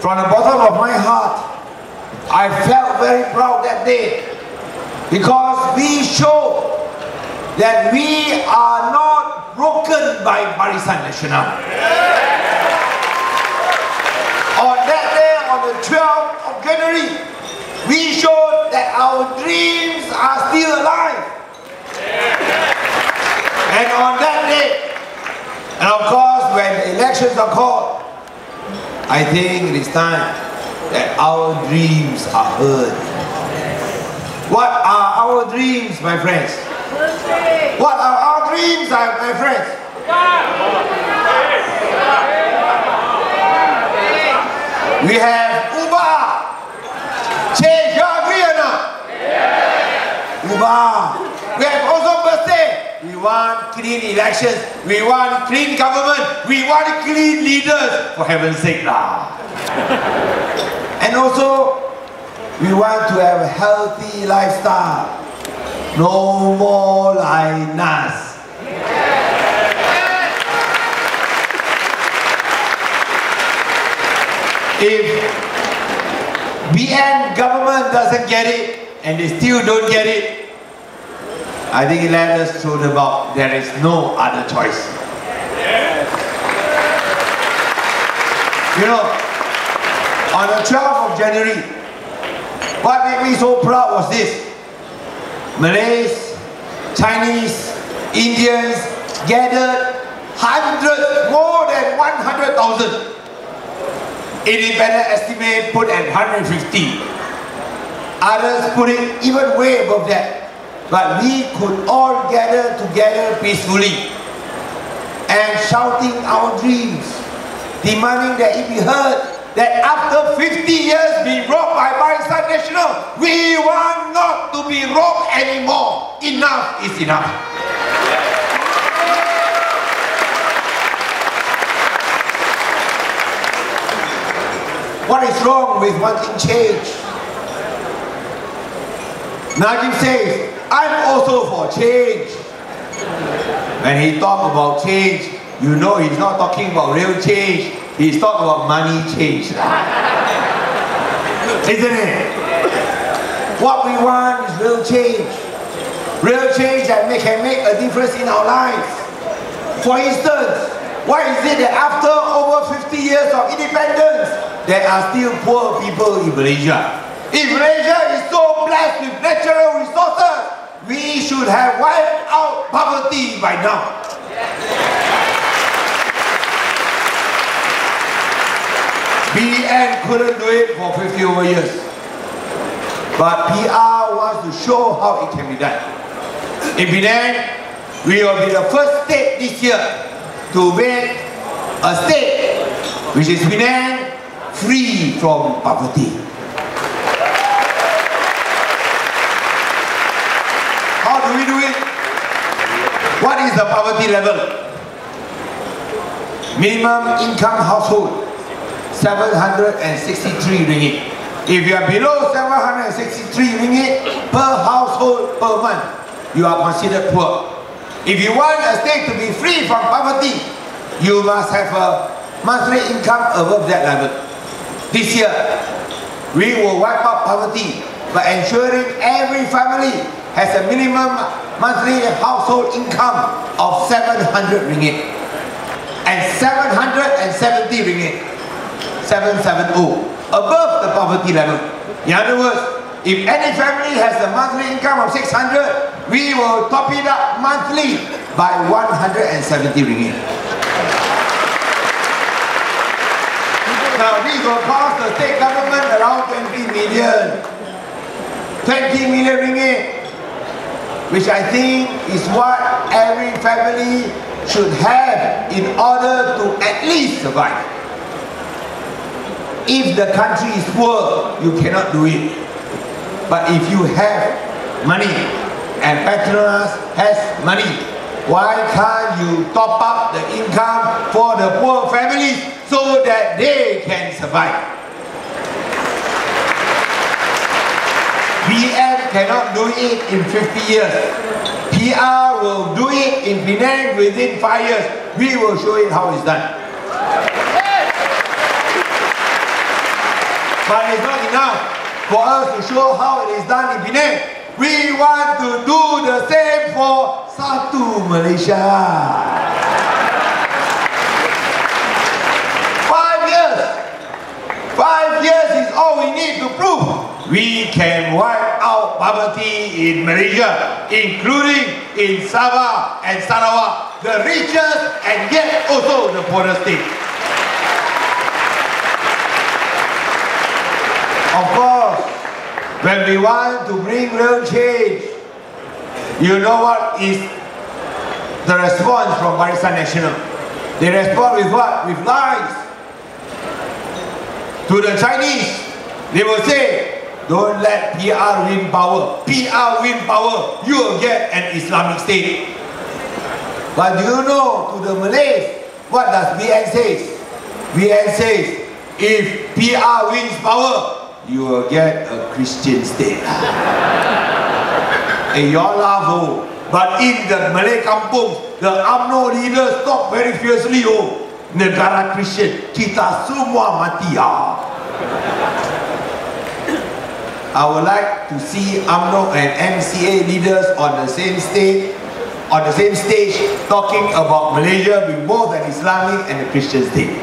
from the bottom of my heart, I felt very proud that day because we showed that we are not broken by Barisan Nasional. On that day, on the 12th of January, we showed that our dreams are still alive. And on that day, and of course when the elections are called, I think it is time that our dreams are heard. What are our dreams, my friends? What are our dreams, my friends? We have Ubah. Change, you agree or not? Ubah. We have also birthday. We want clean elections. We want clean government. We want clean leaders. For heaven's sake lah. And also, we want to have a healthy lifestyle. No more lainas. If BN government doesn't get it, and they still don't get it, I think let us throw them out. There is no other choice. You know, on the 12th of January, what made me so proud was this. Malays, Chinese, Indians gathered hundreds, more than 100,000. Independent estimate put at 150. Others put it even way above that. But we could all gather together peacefully and shouting our dreams, demanding that it be heard that after 50 years being robbed by Barisan Nasional, we want not to be robbed anymore. Enough is enough. What is wrong with wanting change? Najib says, I'm also for change. When he talks about change, you know he's not talking about real change. He's talking about money change. Isn't it? What we want is real change. Real change that can make a difference in our lives. For instance, why is it that after over 50 years of independence, there are still poor people in Malaysia? If Malaysia is so blessed with natural resources, we should have wiped out poverty by now. BN couldn't do it for 50 over years. But PR wants to show how it can be done. In Penang, we will be the first state this year to make a state which is Penang free from poverty. How do we do it? What is the poverty level? Minimum income household 763 ringgit. If you are below 763 ringgit per household per month, you are considered poor. If you want a state to be free from poverty, you must have a monthly income above that level. This year, we will wipe out poverty by ensuring every family has a minimum monthly household income of 700 ringgit and 770 ringgit. 770 above the poverty level. In other words, if any family has a monthly income of 600, we will top it up monthly by 170 ringgit. Now this will cost the state government around 20 million. 20 million ringgit, which I think is what every family should have in order to at least survive. If the country is poor, you cannot do it. But if you have money and Petronas has money, why can't you top up the income for the poor families so that they can survive? BN cannot do it in 50 years. PR will do it in Penang within 5 years. We will show it how it's done. But it's not enough for us to show how it is done in Penang. We want to do the same for Satu Malaysia. 5 years. 5 years is all we need to prove we can wipe out poverty in Malaysia, including in Sabah and Sarawak, the richest and yet also the poorest state. Of course, when we want to bring real change, you know what is the response from Barisan Nasional? They respond with what? With lies. To the Chinese, they will say, don't let PR win power. PR win power, you will get an Islamic state. But do you know, to the Malays, what does BN say? BN says, if PR wins power, you will get a Christian state. And you all laugh, oh. But in the Malay kampung, the UMNO leaders talk very fiercely, oh. Negara Christian, kita semua mati, ah. I would like to see UMNO and MCA leaders on the same stage, talking about Malaysia being both an Islamic and a Christian state.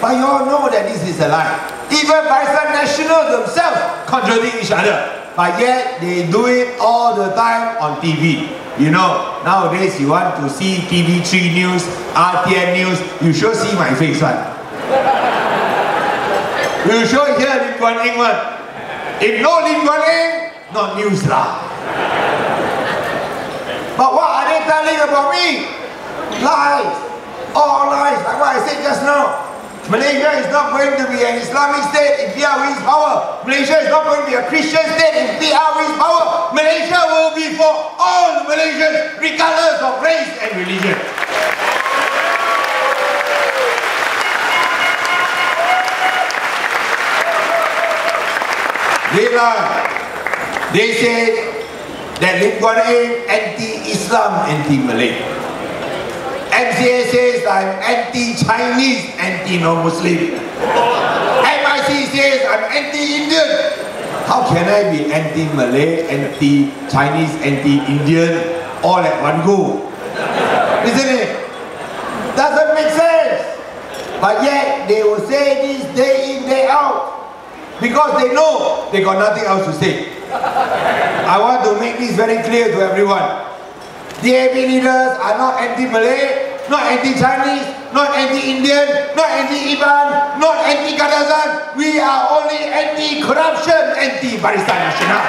But you all know that this is a lie. Even Barisan Nasional themselves contradict each other. But yet they do it all the time on TV. You know, nowadays you want to see TV3 News, RTN News, you sure see my face, one. You sure hear Lim Guan Eng one. If no Lim Guan Eng, not news lah. But what are they telling about me? Lies. All lies, like what I said just now. Malaysia is not going to be an Islamic state if PR wins power. Malaysia is not going to be a Christian state if PR wins power. Malaysia will be for all Malaysians, regardless of race and religion. They lie. They say that Lim Guan Eng anti-Islam, anti-Malay. MCA says I'm anti-Chinese, anti-non-Muslim. MIC says I'm anti-Indian. How can I be anti-Malay, anti-Chinese, anti-Indian all at one go? Isn't it? Doesn't make sense. But yet they will say this day in, day out. Because they know they got nothing else to say. I want to make this very clear to everyone. DAP leaders are not anti-Malay, not anti-Chinese, not anti-Indian, not anti-Iban, not anti-Kadazan. We are only anti-corruption, anti-Barisan Nasional.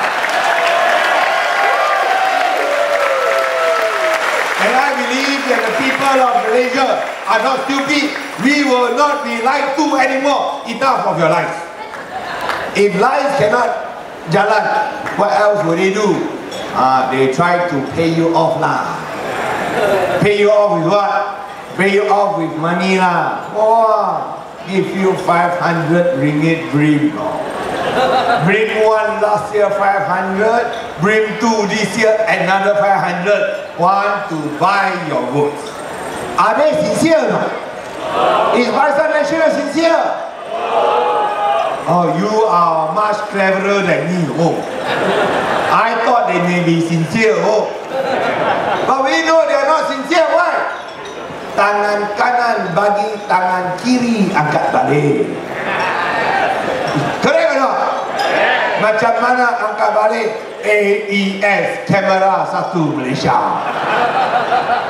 And I believe that the people of Malaysia are not stupid. We will not be lied to anymore. Enough of your lies. If lies cannot jalan, what else would they do? They try to pay you off lah. Pay you off with what? Pay you off with money lah. Oh, give you 500 ringgit brim. Brim 1 last year 500, brim 2 this year another 500. Want to buy your votes. Are they sincere or not? Is Barisan Nasional sincere? Oh, you are much cleverer than me, oh. I thought they may be sincere, oh. But we know they are not sincere, why? Tangan kanan bagi tangan kiri angkat balik. Correct or not? Macam mana angkat balik? AES, kamera 1 Malaysia.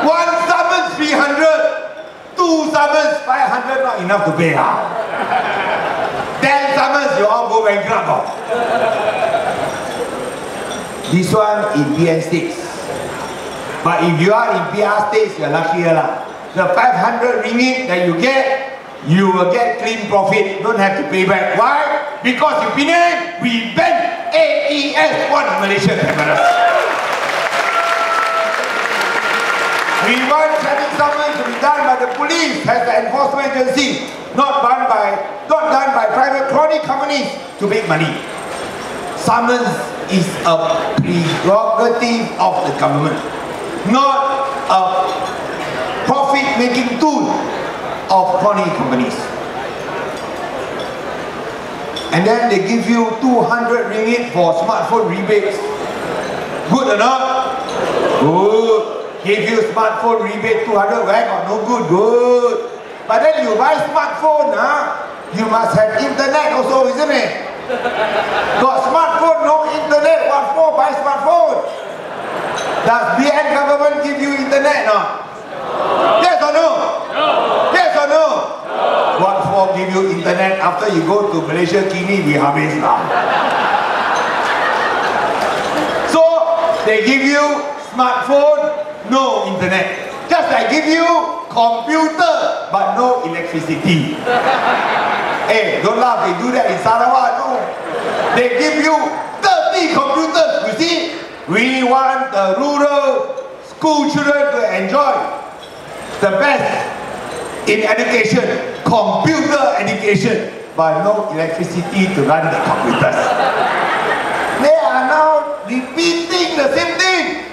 1 summons 300, 2 summons 500, not enough to pay out. 10 summons, you all go bankrupt. This one in PN states. But if you are in PR states, you are luckier lah. The 500 ringgit that you get, you will get clean profit. Don't have to pay back. Why? Because in Penang, we ban AES on Malaysian cameras. We want traffic summons to be done by the police as the enforcement agency, not done by private crony companies to make money. Summons is a prerogative of the government, not a profit-making tool of crony companies. And then they give you 200 ringgit for smartphone rebates. Good or not? Good. Give you smartphone rebate 200, where got no good? Good. But then you buy smartphone, you must have internet also, isn't it? Got smartphone, no internet, what for? Buy smartphone. Does BN government give you internet or not? Yes or no? No. Yes or no? No. What for give you internet after you go to Malaysia, kini we habis lah. So they give you smartphone, no internet. Just like give you computer but no electricity. Hey, don't laugh, they do that in Sarawak, no. They give you 30 computers, you see. We want the rural school children to enjoy the best in education, computer education, but no electricity to run the computers. They are now repeating the same thing.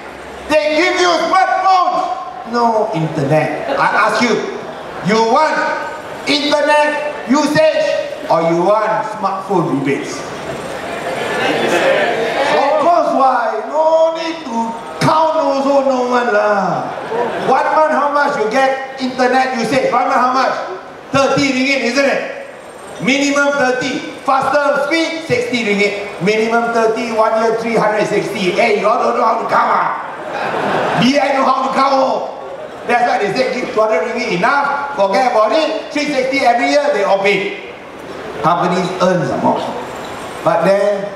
They give you smartphones, no internet. I ask you, you want internet usage or you want smartphone rebates? Of course, why? No need to count also, no one lah. 1 month how much you get internet usage? 1 month how much? 30 ringgit, isn't it? Minimum 30. Faster speed, 60 ringgit. Minimum 30, 1 year 360. Hey, you all don't know how to count. BI know how to count. That's why they say give 200 ringgit enough, forget about it, 360 every year, they all pay. Companies earn some more. But then,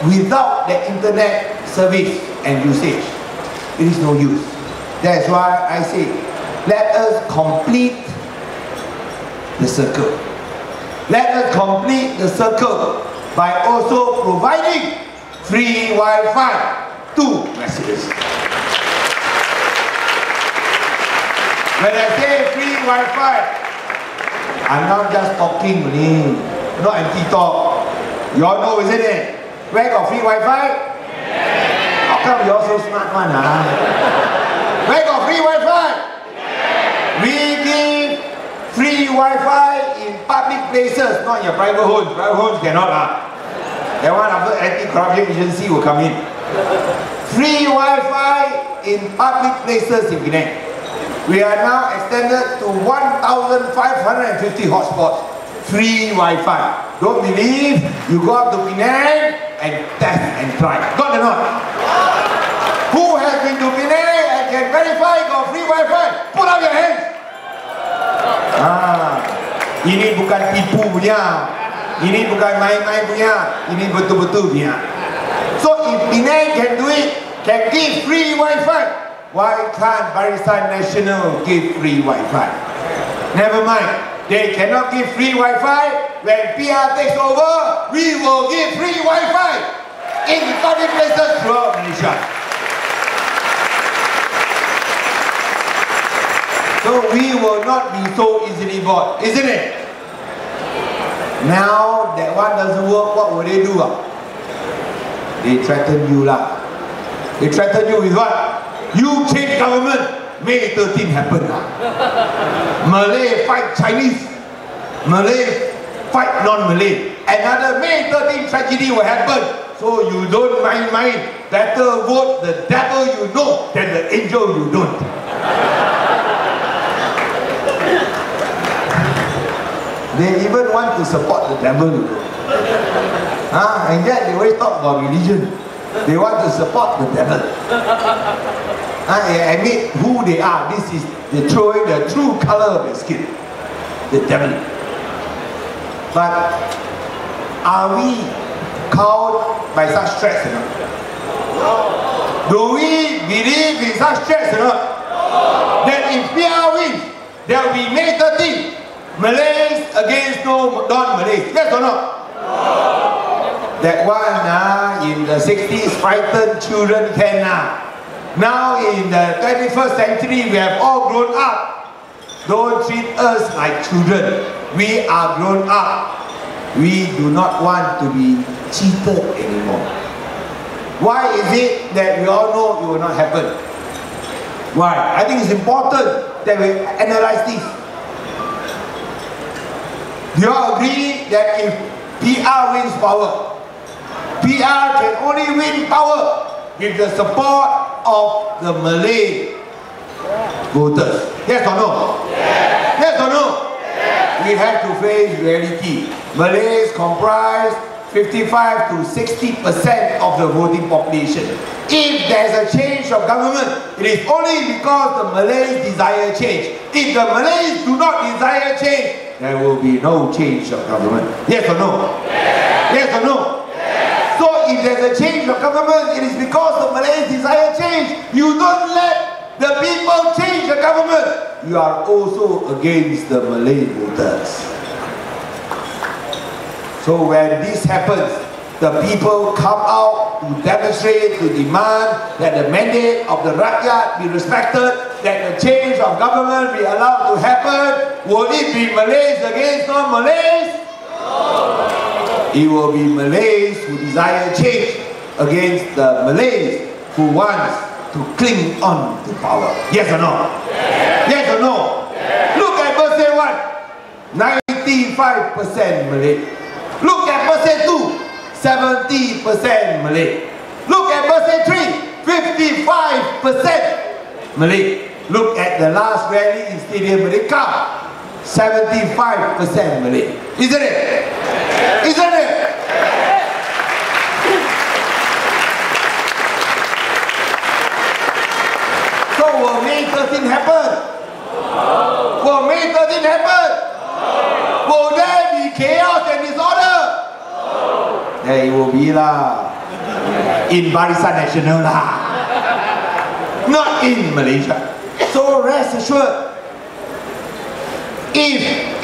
without the internet service and usage, it is no use. That's why I say, let us complete the circle. Let us complete the circle by also providing free Wi-Fi to residents. When I say free Wi-Fi, I'm not just talking, not empty talk. You all know, isn't it? Where got free Wi-Fi? Yeah. How come you all so smart one, Where got free Wi-Fi? Yeah. We give free Wi-Fi in public places, not in your private homes. Private homes cannot. That one after anti-corruption agency will come in. Free Wi-Fi in public places in Penang. We are now extended to 1,550 hotspots. Free Wi-Fi. Don't believe, you go up to Penang and test and try. Got or not? Who has been to Penang and can verify got free Wi-Fi? Put up your hands. Ini bukan tipu punya. Ini bukan main-main punya. Ini betul-betul punya. So if Penang can do it, can give free Wi-Fi, why can't Barisan Nasional give free Wi-Fi? Never mind. They cannot give free Wi-Fi. When PR takes over, we will give free Wi-Fi in public places throughout Malaysia. So we will not be so easily bought, isn't it? Now that one doesn't work, what will they do? They threaten you lah. They threaten you with what? You change government. May 13 happen. Malay fight Chinese. Malay fight non-Malay. Another May 13 tragedy will happen. So you don't mind. Better vote the devil you know than the angel you don't. They even want to support the devil you know. And yet they always talk about religion. They want to support the devil. They admit who they are. This is the true color of their skin. The devil. But are we cowed by such threats or not? Do we believe in such threats or not? That if PR wins, there will be May 13, Malays against non-Malays. Yes or not? That one in the 60s frightened children can Now in the 21st century we have all grown up. Don't treat us like children. We are grown up. We do not want to be cheated anymore. Why is it that we all know it will not happen? Why? I think it's important that we analyze this. Do you all agree that if PR wins power. PR can only win power with the support of the Malay voters. Yes or no? Yes, yes or no? Yes. We have to face reality. Malays comprise 55 to 60% of the voting population. If there is a change of government, it is only because the Malays desire change. If the Malays do not desire change, there will be no change of government. Yes or no? Yes, yes or no? Yes. So if there is a change of government, it is because the Malays desire change. You don't let the people change the government. You are also against the Malay voters. So when this happens, the people come out to demonstrate, to demand that the mandate of the rakyat be respected, that the change of government be allowed to happen. Will it be Malays against non-Malays? No. It will be Malays who desire change against the Malays who wants to cling on to power. Yes or no? Yes, yes or no? Yes. Look at verse 1. 95% Malay. Look at verse 2. 70% Malay. Look at verse 3. 55% Malay. Look at the last rally in Stadium Merdeka. 75% Malay. Isn't it? Isn't it? So will May 13 happen? Will May 13 happen? Will there be chaos and disorder? There it will be lah. In Barisan Nasional lah. Not in Malaysia. So rest assured, if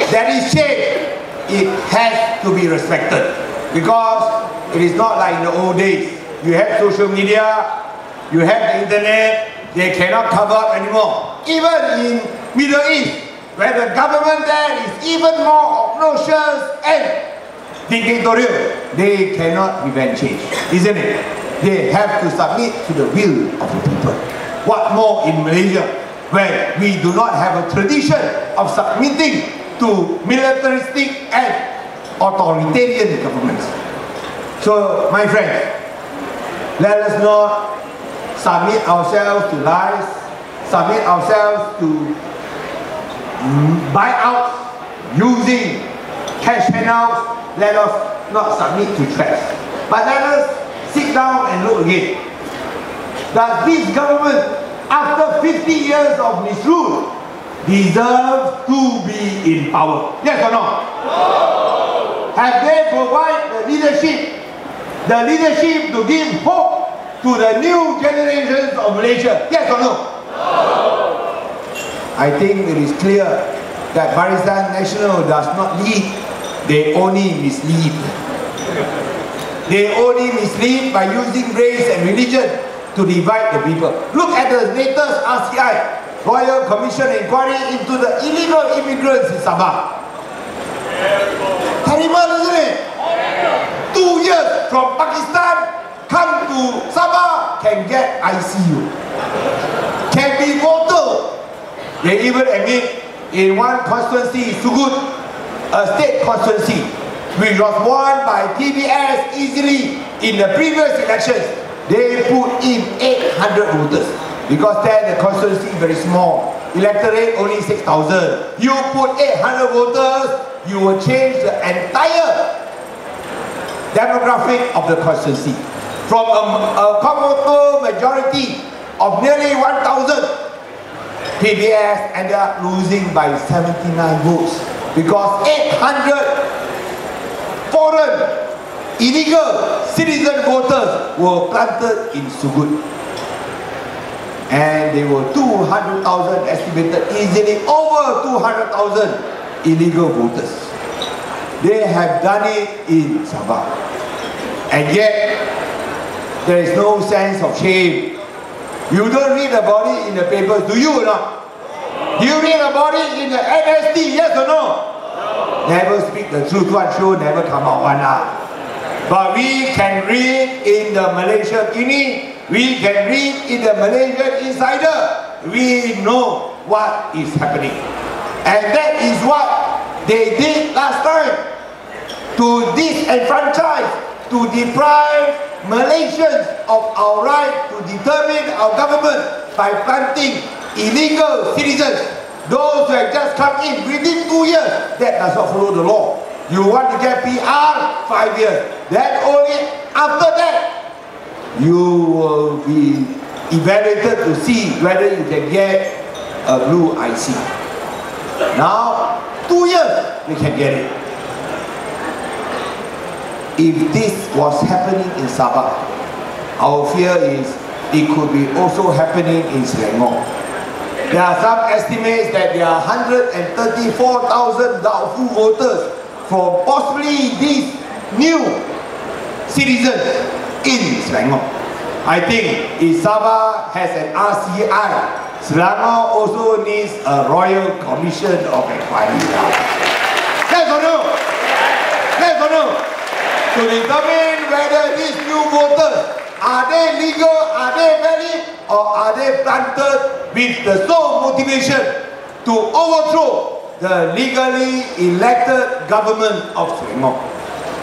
there is change, it has to be respected. Because it is not like in the old days. You have social media, you have the internet, they cannot cover up anymore. Even in Middle East, where the government there is even more obnoxious and dictatorial, they cannot prevent change, isn't it? They have to submit to the will of the people. What more in Malaysia, where we do not have a tradition of submitting to militaristic and authoritarian governments. So, my friends, let us not submit ourselves to lies, submit ourselves to buyouts using cash handouts. Let us not submit to threats, but let us sit down and look again. Does this government, after 50 years of misrule, deserve to be in power? Yes or no? No. Have they provided the leadership to give hope to the new generations of Malaysia? Yes or no? No. I think it is clear that Barisan Nasional does not lead, they only mislead. They only mislead by using race and religion to divide the people. Look at the latest RCI, Royal Commission Inquiry into the illegal immigrants in Sabah. Terrible, isn't it? 2 years from Pakistan, come to Sabah, can get ICU, can be voted. They even admit in one constituency, Sugut, a state constituency, which was won by PBS easily in the previous elections, they put in 800 voters. Because there the constituency is very small. Electorate only 6,000. You put 800 voters, you will change the entire demographic of the constituency. From a comfortable majority of nearly 1,000, PBS ended up losing by 79 votes. Because 800 foreign illegal citizen voters were planted in Sugut. And there were 200,000 estimated, easily over 200,000 illegal voters. They have done it in Sabah. And yet, there is no sense of shame. You don't read about it in the papers, do you or not? Do you read about it in the NST, yes or no? Never speak the truth, one show never come out one out. But we can read in the Malaysia Kini, we can read in the Malaysian Insider. We know what is happening. And that is what they did last time. to disenfranchise, to deprive Malaysians of our right to determine our government by planting illegal citizens, those who have just come in within 2 years, that does not follow the law. You want to get PR, 5 years. Then only after that, you will be evaluated to see whether you can get a blue IC. Now, 2 years, you can get it. If this was happening in Sabah, our fear is it could be also happening in Selangor. There are some estimates that there are 134,000 doubtful voters from possibly these new citizens in Selangor. I think if Sabah has an RCI, Selangor also needs a Royal Commission of Inquiry. Yes or no? Yes or no? To determine whether these new voters, are they legal, are they valid, or are they planted with the sole motivation to overthrow the legally elected government of Selangor.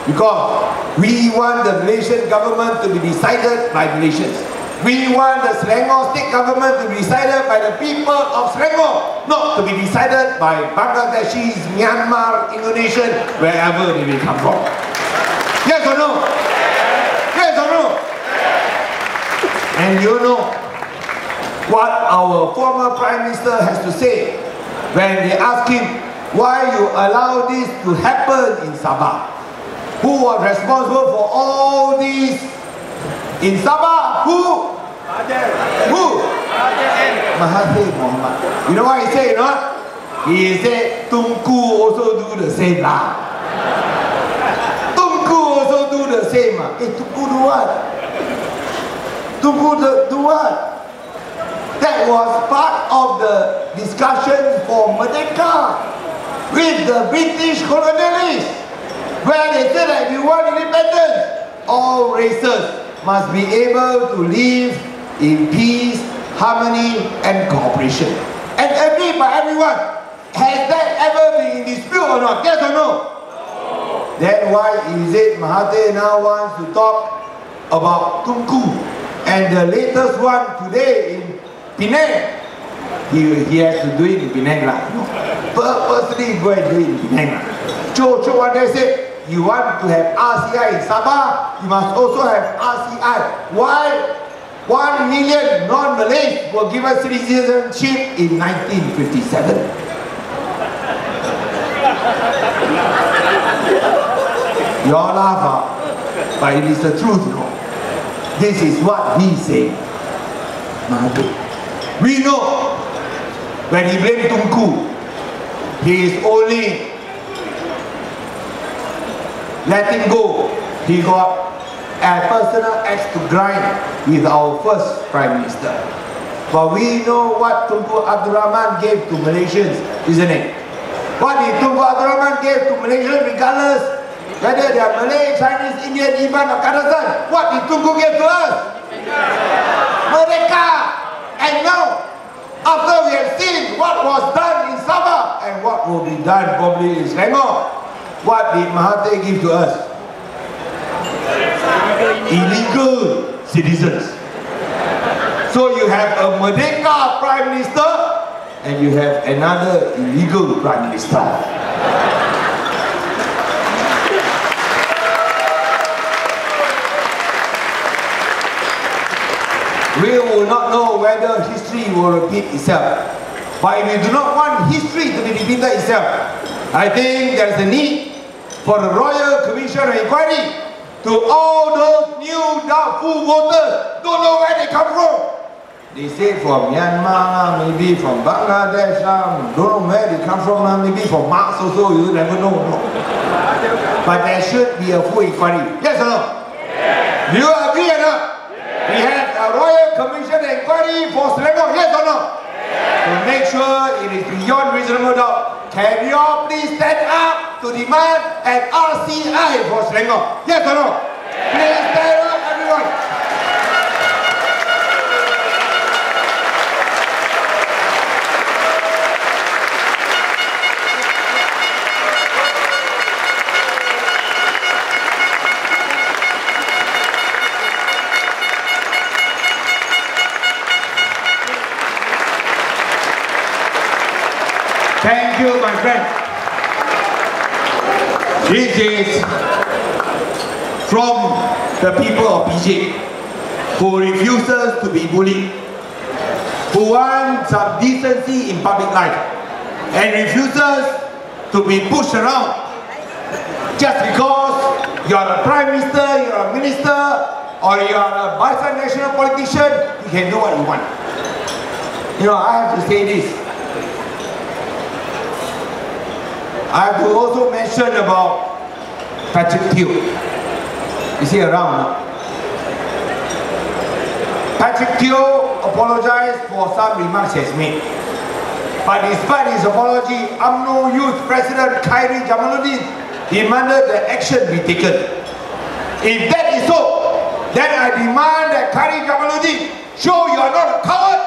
Because we want the Malaysian government to be decided by Malaysians. We want the Selangor state government to be decided by the people of Selangor, not to be decided by Bangladeshis, Myanmar, Indonesian, wherever they may come from. Yes or no? Yes or no? And you know what our former Prime Minister has to say when they ask him why you allow this to happen in Sabah. Who was responsible for all this in Sabah? Who? Who? Mahathir Mohamad. You know what he said, no? He said, Tunku also do the same lah. Tunku also do the same. Tunku do what? Tunku do what? That was part of the discussion for Merdeka with the British colonialists, where they said that if you want independence, all races must be able to live in peace, harmony and cooperation. And agreed by everyone. Has that ever been in dispute or not? Yes or no? Then why is it Mahathir now wants to talk about Tunku? And the latest one today in Penang, he has to do it in Penang lah. No. Purposely go and do it in Penang lah. Cho one day said, you want to have RCI in Sabah, you must also have RCI. Why 1 million non-Malays were given citizenship in 1957? You all laugh, but it is the truth, no? This is what he said. We know when he blamed Tunku, he is only letting go. He got a personal axe to grind with our first Prime Minister. But we know what Tunku Abdul Rahman gave to Malaysians, isn't it? What did Tunku Abdul Rahman give to Malaysians, regardless whether they are Malay, Chinese, Indian, Iban or Kazakhstan? What did Tunku give to us? Merdeka! And now, after we have seen what was done in Sabah and what will be done probably in Selangor, what did Mahathir give to us? Illegal citizens. So you have a Merdeka Prime Minister and you have another illegal Prime Minister. We will not know whether history will repeat itself. But if we do not want history to be repeated itself, I think there is a need for the Royal Commission of Inquiry to all those new doubtful voters. Don't know where they come from. They say from Myanmar, maybe from Bangladesh, don't know where they come from, maybe from Mars also, you never know. No. But there should be a full inquiry. Yes or no? Yes. Do you agree or not? Yes. We have a Royal Commission inquiry for Selangor. Yes or no? Yes. To make sure it is beyond reasonable doubt. Can you all please stand up to demand an RCI for Selangor? Yes or no? Yes. Please stand up, everyone. Thank you, my friend. This is from the people of PJ who refuses to be bullied, who want some decency in public life and refuses to be pushed around just because you are a prime minister, you are a minister, or you are a national politician. You can do what you want. You know, I have to say this. I have to also mention about Patrick Teo. Is he around? Patrick Teo apologized for some remarks he has made. But despite his apology, UMNO Youth President Khairi Jamaluddin demanded that action be taken. If that is so, then I demand that Khairi Jamaluddin show you are not a coward,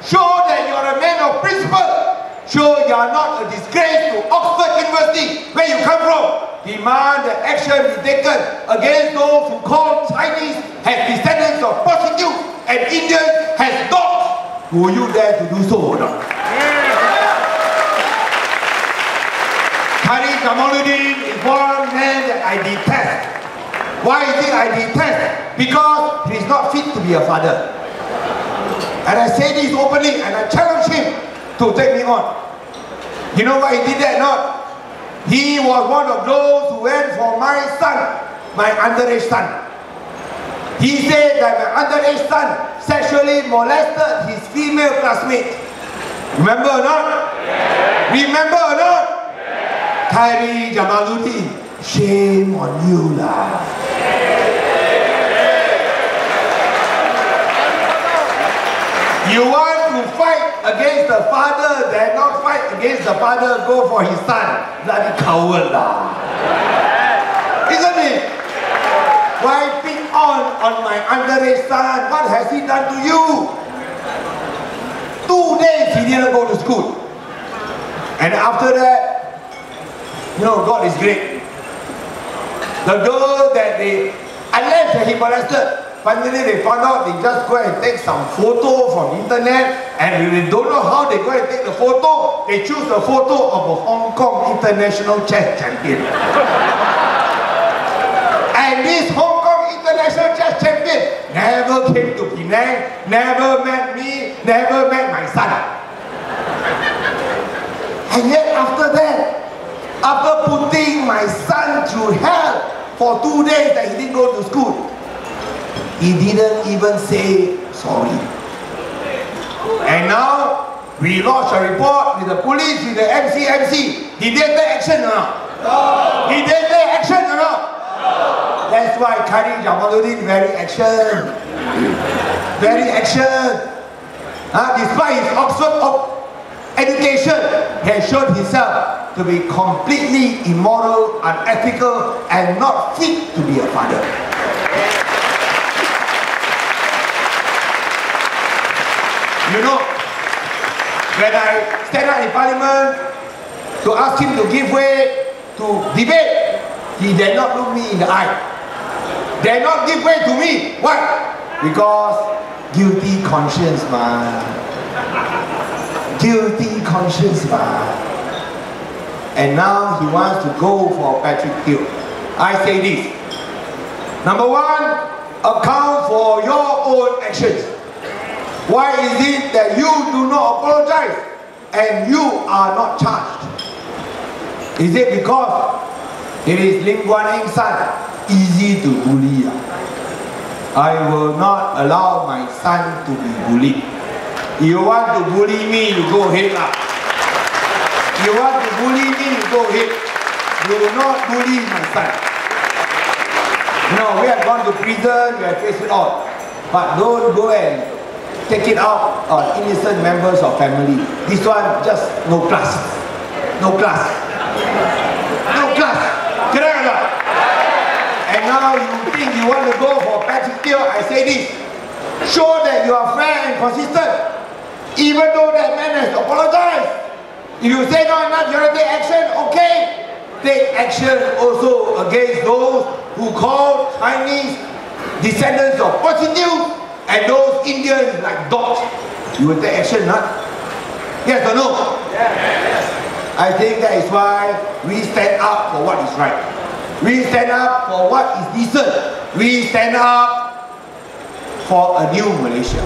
show that you are a man of principle, show you are not a disgrace to Oxford University, where you come from. Demand that action be taken against those who call Chinese as descendants of prostitutes and Indians as dogs. Will you dare to do so or not? Khairi Jamaluddin is one man that I detest. Why is it I detest? Because he is not fit to be a father. And I say this openly and I challenge him to take me on. You know why he did that? Not. He was one of those who went for my son, my underage son. He said that my underage son sexually molested his female classmate. Remember or not? Yeah. Remember or not? Yeah. Khairi Jamaluddin, shame on you lah. You want to fight against the father, then not fight against the father, go for his son. Bloody coward lah. Isn't it? Why pick on my underage son? What has he done to you? 2 days he didn't go to school. And after that, you know, God is great. The girl that they alleged that he molested, finally they found out, they just go and take some photo from internet, and they don't know how they go and take the photo. They choose the photo of a Hong Kong international chess champion. And this Hong Kong international chess champion never came to Penang, never met me, never met my son. And yet after that, after putting my son through hell for 2 days that he didn't go to school, he didn't even say sorry. And now, we lodged a report with the police, with the MCMC. Did they take action or not? No. Did they take action or not? No. That's why Khairi Jamaluddin very action. Very action. Despite his Oxford education, he has shown himself to be completely immoral, unethical, and not fit to be a father. You know, when I stand up in Parliament to ask him to give way to debate, he did not look me in the eye. Did not give way to me. Why? Because guilty conscience, man. Guilty conscience, man. And now he wants to go for Patrick Teo. I say this. Number one, account for your own actions. Why is it that you do not apologize and you are not charged? Is it because it is Lim Guan Eng's son? Easy to bully. I will not allow my son to be bullied. You want to bully me, you go ahead lah. You want to bully me, you go ahead. You will not bully my son. No, we have gone to prison, we have faced it all. But don't go and take it out on innocent members of family. This one just no class. No class. No class. Correct or not? And now you think you want to go for Patrick Teo. I say this. Show that you are fair and consistent. Even though that man has apologized. If you say not enough, you have to take action, okay. Take action also against those who call Chinese descendants of prostitutes and those Indians like dogs. You will take action, huh? Yes or no? I think that is why we stand up for what is right. We stand up for what is decent. We stand up for a new Malaysia.